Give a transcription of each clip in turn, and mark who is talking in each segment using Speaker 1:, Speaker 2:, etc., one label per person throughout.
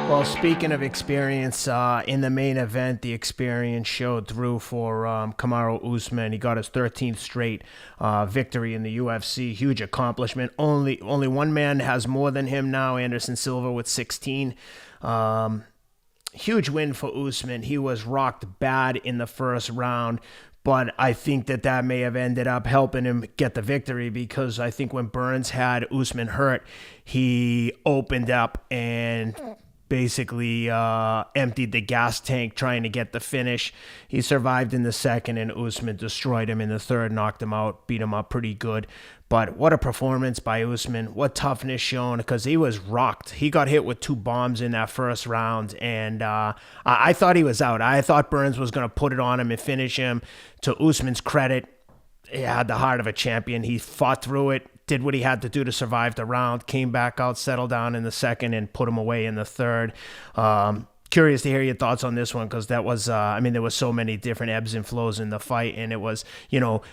Speaker 1: Well, speaking of experience, in the main event, the experience showed through for Kamaru Usman. He got his 13th straight victory in the UFC. Huge accomplishment. Only one man has more than him now. Anderson Silva with 16. Um, Huge win for Usman. He was rocked bad in the first round, but I think that may have ended up helping him get the victory because I think when Burns had Usman hurt, he opened up and basically emptied the gas tank trying to get the finish. He survived in the second, and Usman destroyed him in the third, knocked him out, beat him up pretty good. But what a performance by Usman. What toughness shown because he was rocked. He got hit with two bombs in that first round, and I thought he was out. I thought Burns was going to put it on him and finish him. To Usman's credit, he had the heart of a champion. He fought through it, did what he had to do to survive the round, came back out, settled down in the second, and put him away in the third. Curious to hear your thoughts on this one because that was, there was so many different ebbs and flows in the fight, and it was,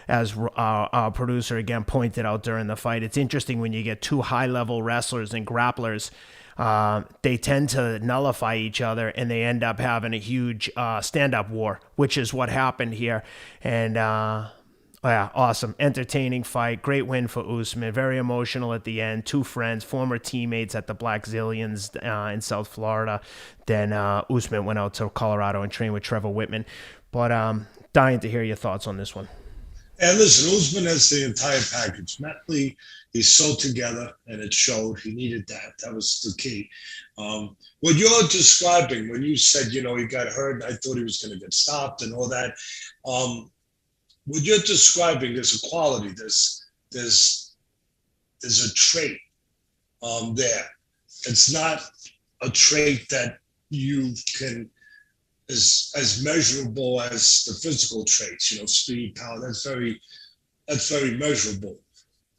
Speaker 1: as our producer again pointed out during the fight, it's interesting when you get two high-level wrestlers and grapplers. They tend to nullify each other, and they end up having a huge stand-up war, which is what happened here, and. Yeah, awesome. Entertaining fight. Great win for Usman. Very emotional at the end. Two friends, former teammates at the Black Zillions in South Florida. Then Usman went out to Colorado and trained with Trevor Whitman. But dying to hear your thoughts on this one.
Speaker 2: And listen, Usman has the entire package. Mentally, he's so together, and it showed. He needed that. That was the key. What you're describing, when you said, he got hurt, and I thought he was going to get stopped and all that. What you're describing is a quality. There's a trait there. It's not a trait that you can as measurable as the physical traits. Speed, power. That's very measurable.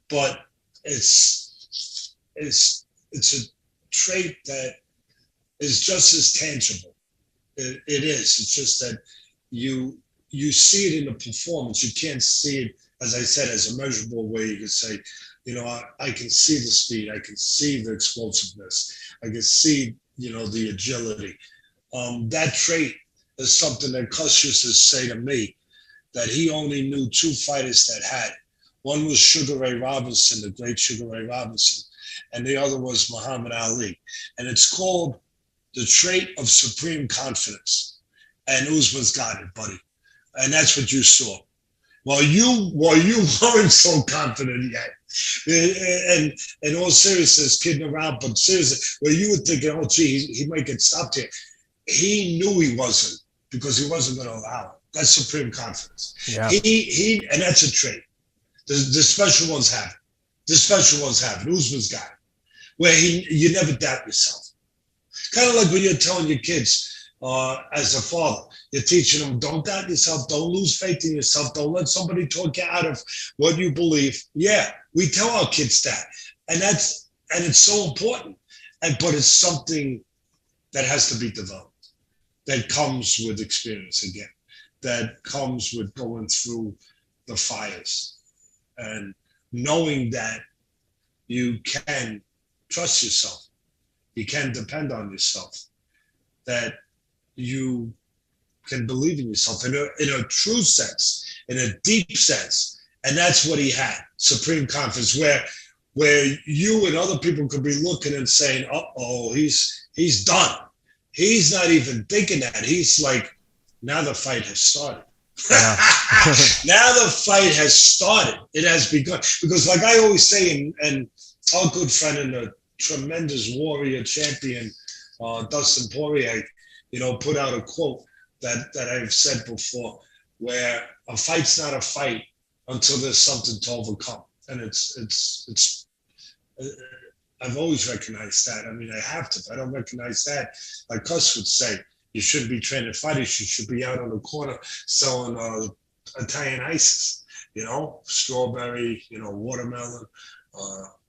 Speaker 2: But it's a trait that is just as tangible. It is. It's just that you see it in the performance. You can't see it, as I said, as a measurable way. You can say, I can see the speed. I can see the explosiveness. I can see, the agility. That trait is something that Cuss used to say to me, that he only knew two fighters that had. One was Sugar Ray Robinson, the great Sugar Ray Robinson, and the other was Muhammad Ali. And it's called the trait of supreme confidence. And Usman's got it, buddy. And that's what you saw. While you weren't so confident yet, and in all seriousness, kidding around, but seriously, where you were thinking, oh, gee, he might get stopped here. He knew he wasn't because he wasn't going to allow it. That's supreme confidence.
Speaker 1: Yeah.
Speaker 2: And that's a trait. The special ones have it. The special ones have it. Usman's got it. Where you never doubt yourself. Kind of like when you're telling your kids, as a father, you're teaching them, don't doubt yourself, don't lose faith in yourself, don't let somebody talk you out of what you believe. Yeah, we tell our kids that, and it's so important. But it's something that has to be developed, that comes with experience again, that comes with going through the fires and knowing that you can trust yourself, you can depend on yourself, that you can believe in yourself in a true sense, in a deep sense. And that's what he had, supreme confidence, where you and other people could be looking and saying, uh-oh, he's done. He's not even thinking that. He's like, now the fight has started. Yeah. Now the fight has started. It has begun. Because like I always say, and our good friend and a tremendous warrior champion, Dustin Poirier, put out a quote that I've said before, where a fight's not a fight until there's something to overcome. And it's I've always recognized that. I mean, I have to. If I don't recognize that, like Cuss would say, you shouldn't be training fighters. You should be out on the corner selling Italian ices, strawberry, watermelon.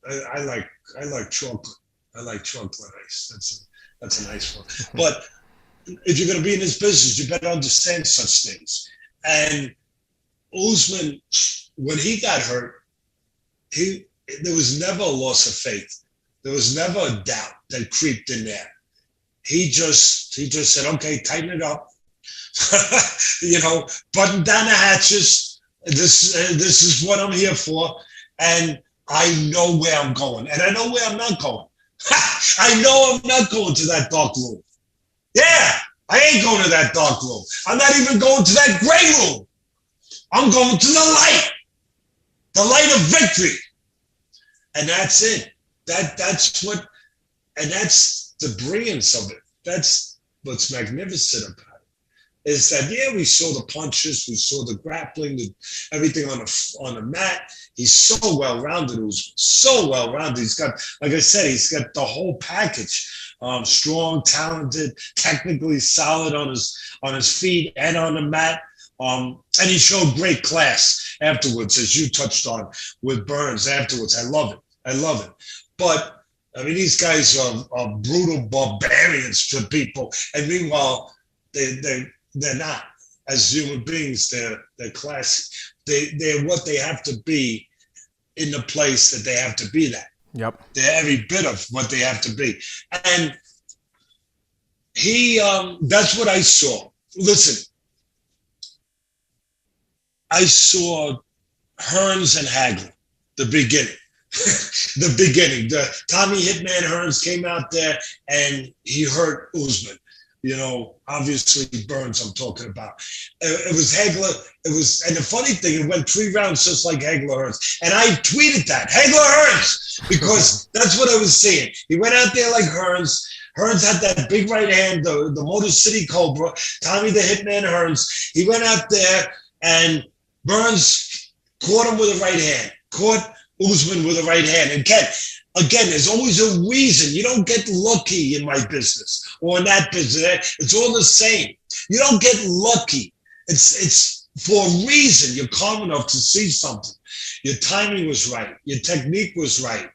Speaker 2: I like chocolate. I like chocolate ice. That's a nice one. But if you're going to be in this business, you better understand such things. And Usman, when he got hurt, there was never a loss of faith. There was never a doubt that creeped in there. He just said, okay, tighten it up. Button down the hatches. This is what I'm here for, and I know where I'm going, and I know where I'm not going. I know I'm not going to that dark room. Yeah, I ain't going to that dark room. I'm not even going to that gray room. I'm going to the light of victory, and that's it. That's the brilliance of it. That's what's magnificent about it. Is that, yeah, we saw the punches, we saw the grappling, everything on the mat. He's so well-rounded. It was so well-rounded. He's got, like I said, he's got the whole package. Strong, talented, technically solid on his feet and on the mat. And he showed great class afterwards, as you touched on with Burns afterwards. I love it. But I mean, these guys are brutal barbarians to people, and meanwhile, they're not. As human beings, they're classy. They're what they have to be in the place that they have to be that.
Speaker 1: Yep.
Speaker 2: They're every bit of what they have to be. And that's what I saw. Listen, I saw Hearns and Hagler, the beginning. The Tommy Hitman Hearns came out there and he hurt Usman. Obviously Burns I'm talking about. It was Hagler. And the funny thing, it went 3 rounds just like Hagler Hearns. And I tweeted that, Hagler Hearns, because that's what I was seeing. He went out there like Hearns. Hearns had that big right hand, the Motor City Cobra, Tommy the Hitman Hearns. He went out there and Burns caught him with a right hand, caught Usman with a right hand. And again, there's always a reason. You don't get lucky in my business or in that business. It's all the same. You don't get lucky. It's for a reason. You're calm enough to see something. Your timing was right. Your technique was right.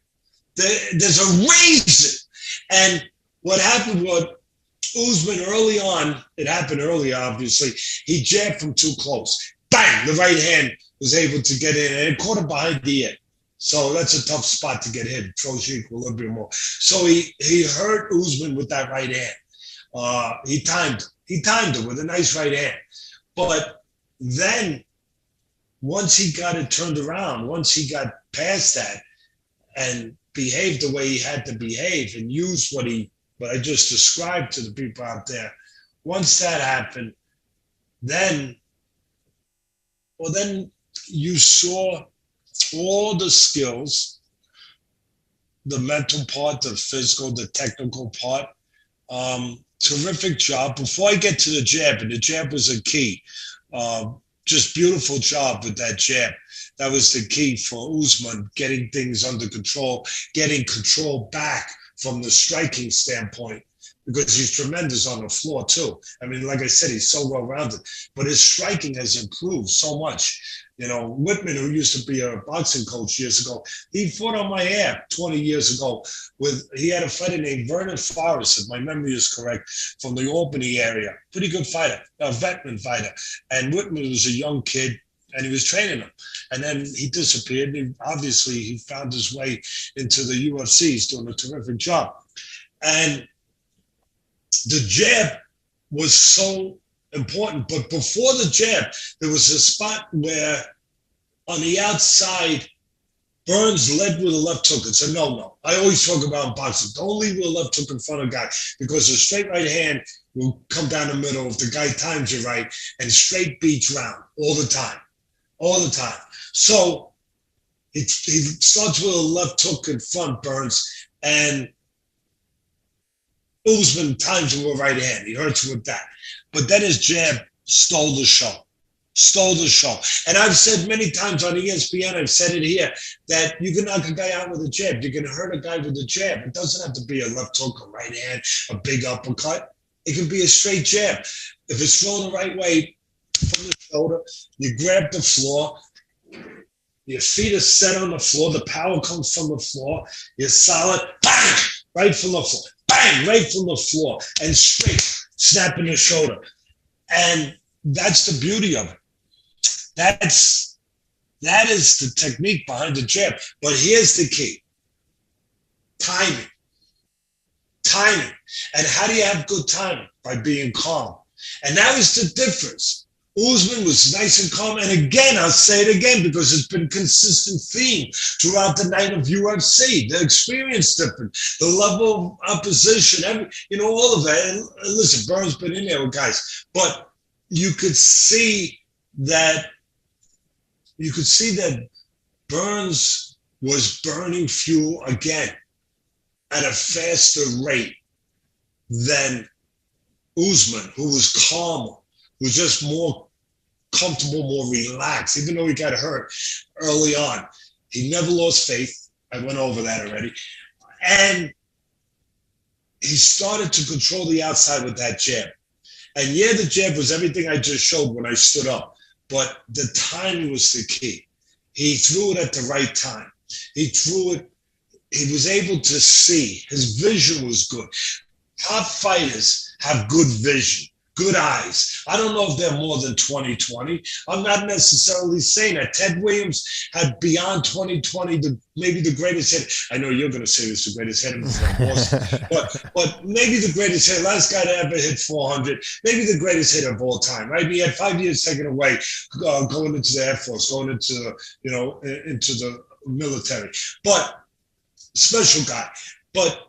Speaker 2: There's a reason. And what happened was Usman early on, it happened early, obviously, he jabbed from too close. Bang! The right hand was able to get in, and it caught him behind the ear. So that's a tough spot to get hit. It throws you equilibrium more. So he hurt Usman with that right hand. He timed it with a nice right hand. But then once he got it turned around, once he got past that and behaved the way he had to behave and used what I just described to the people out there, once that happened, then you saw all the skills, the mental part, the physical, the technical part. Terrific job. Before I get to the jab, and the jab was a key, just beautiful job with that jab. That was the key for Usman, getting things under control, getting control back from the striking standpoint, because he's tremendous on the floor too. I mean, like I said, he's so well-rounded, but his striking has improved so much. Whitman, who used to be a boxing coach years ago, he fought on my air 20 years ago. He had a fighter named Vernon Forrest, if my memory is correct, from the Albany area. Pretty good fighter, a veteran fighter. And Whitman was a young kid, and he was training him. And then he disappeared. And obviously, he found his way into the UFC. He's doing a terrific job. And the jab was so important. But before the jab, there was a spot where on the outside, Burns led with a left hook. It's a no-no. I always talk about in boxing, don't lead with a left hook in front of a guy, because a straight right hand will come down the middle if the guy times it right, and straight beats round all the time. So he starts with a left hook in front, Burns, and Usman times him with a right hand. He hurts with that. But then his jab stole the show. And I've said many times on ESPN, I've said it here, that you can knock a guy out with a jab. You can hurt a guy with a jab. It doesn't have to be a left hook, a right hand, a big uppercut. It can be a straight jab. If it's thrown the right way from the shoulder, you grab the floor, your feet are set on the floor, the power comes from the floor, you're solid, bang, right from the floor, bang, right from the floor, and straight, snapping the shoulder. And that's the beauty of it. That is the technique behind the jab. But here's the key. timing, timing. And how do you have good timing? By being calm. And that was the difference. Usman was nice and calm. And again, I'll say it again because it's been a consistent theme throughout the night of UFC. The experience different, the level of opposition, all of that. And listen, Burns been in there with guys, but you could see that Burns was burning fuel again at a faster rate than Usman, who was calmer, who was just more comfortable, more relaxed, even though he got hurt early on. He never lost faith. I went over that already. And he started to control the outside with that jab. And yeah, the jab was everything I just showed when I stood up, but the timing was the key. He threw it at the right time. He threw it. He was able to see. His vision was good. Top fighters have good vision, good eyes. I don't know if they're more than 20/20. I'm not necessarily saying that. Ted Williams had beyond 20/20, maybe the greatest hit. I know you're going to say this is the greatest hit in Boston, but maybe the greatest hit, last guy to ever hit 400, maybe the greatest hit of all time, right? He had 5 years taken away, going into the Air Force, going into the military, but special guy. But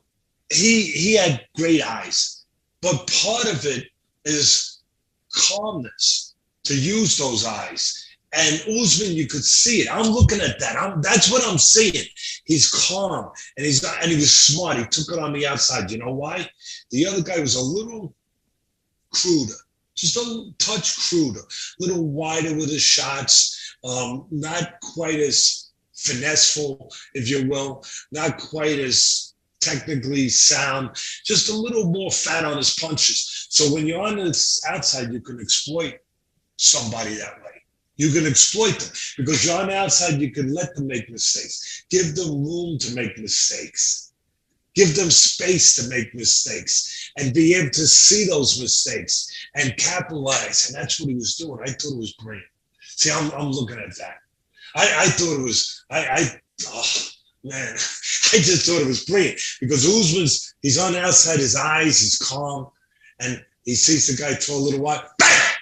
Speaker 2: he had great eyes. But part of it is calmness, to use those eyes. And Usman, you could see it. I'm looking at that. That's what I'm seeing. He's calm, and he was smart. He took it on the outside. You know why? The other guy was a little cruder, just a touch cruder, a little wider with his shots, not quite as finesseful, if you will, not quite as technically sound, just a little more fat on his punches. So when you're on the outside, you can exploit somebody that way. You can exploit them because you're on the outside. You can let them make mistakes. Give them room to make mistakes. Give them space to make mistakes and be able to see those mistakes and capitalize. And that's what he was doing. I thought it was brilliant. See, I'm looking at that. I thought it was, man, I just thought it was brilliant because Usman's, he's on the outside, his eyes, he's calm, and he sees the guy throw a little wide, bang!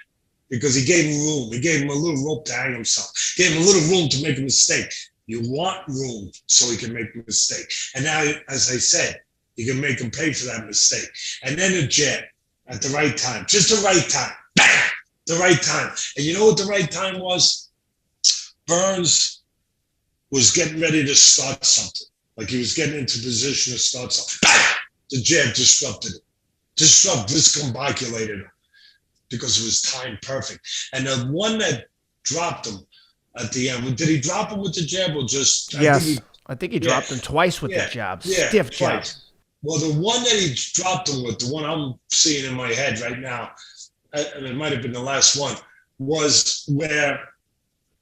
Speaker 2: Because he gave him room. He gave him a little rope to hang himself, gave him a little room to make a mistake. You want room so he can make a mistake. And now, as I said, you can make him pay for that mistake. And then a jab at the right time, just the right time, bang! The right time. And you know what the right time was? Burns was getting ready to start something. Like he was getting into position to start something. Bang! The jab disrupted it. Discombobulated him because it was timed perfect. And the one that dropped him at the end, did he drop him with the jab or just?
Speaker 1: Yes, I think he dropped him twice with the jab. Stiff jab.
Speaker 2: Well, the one that he dropped him with, the one I'm seeing in my head right now, and it might have been the last one, was where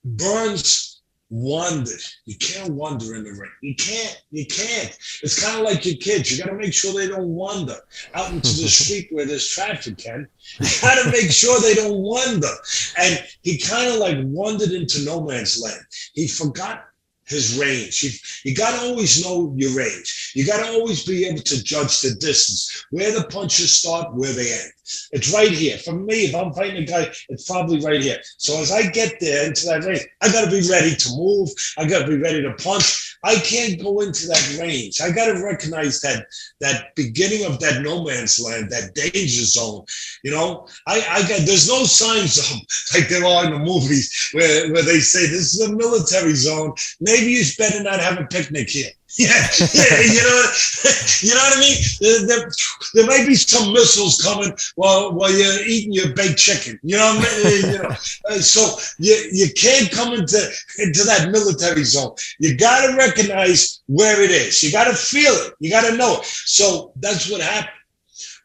Speaker 2: Burns wandered. You can't wander in the ring. You can't. It's kind of like your kids. You got to make sure they don't wander out into the street where there's traffic, Ken. You got to make sure they don't wander. And he kind of like wandered into no man's land. He forgot his range. You got to always know your range. You got to always be able to judge the distance, where the punches start, where they end. It's right here. For me, if I'm fighting a guy, it's probably right here. So as I get there into that range, I got to be ready to move. I got to be ready to punch. I can't go into that range. I got to recognize that beginning of that no man's land, that danger zone. You know, there's no signs of like there are in the movies where they say this is a military zone. Maybe you better not have a picnic here. Yeah, you know what I mean? There might be some missiles coming while you're eating your baked chicken. You know what I mean? So you can't come into that military zone. You got to recognize where it is. You got to feel it. You got to know it. So that's what happened.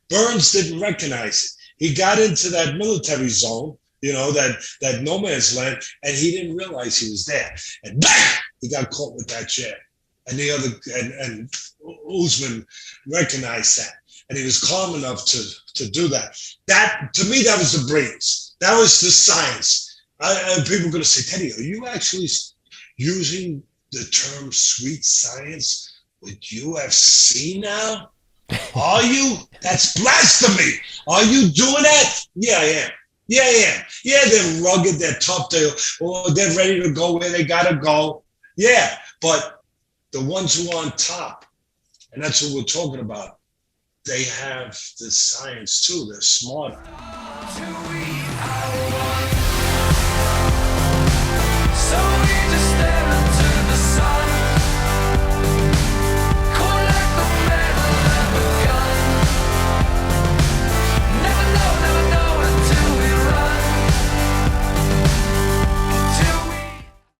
Speaker 2: Burns didn't recognize it. He got into that military zone, that no man's land, and he didn't realize he was there. And bang! He got caught with that chair. And and Usman recognized that, and he was calm enough to do that. That, to me, that was the brilliance. That was the science. And people are going to say, Teddy, are you actually using the term sweet science with UFC now? Are you? That's blasphemy. Are you doing that? Yeah, I am. Yeah, I am. Yeah, they're rugged, they're tough, they're ready to go where they gotta go. Yeah, but the ones who are on top, and that's what we're talking about, they have the science too. They're smarter.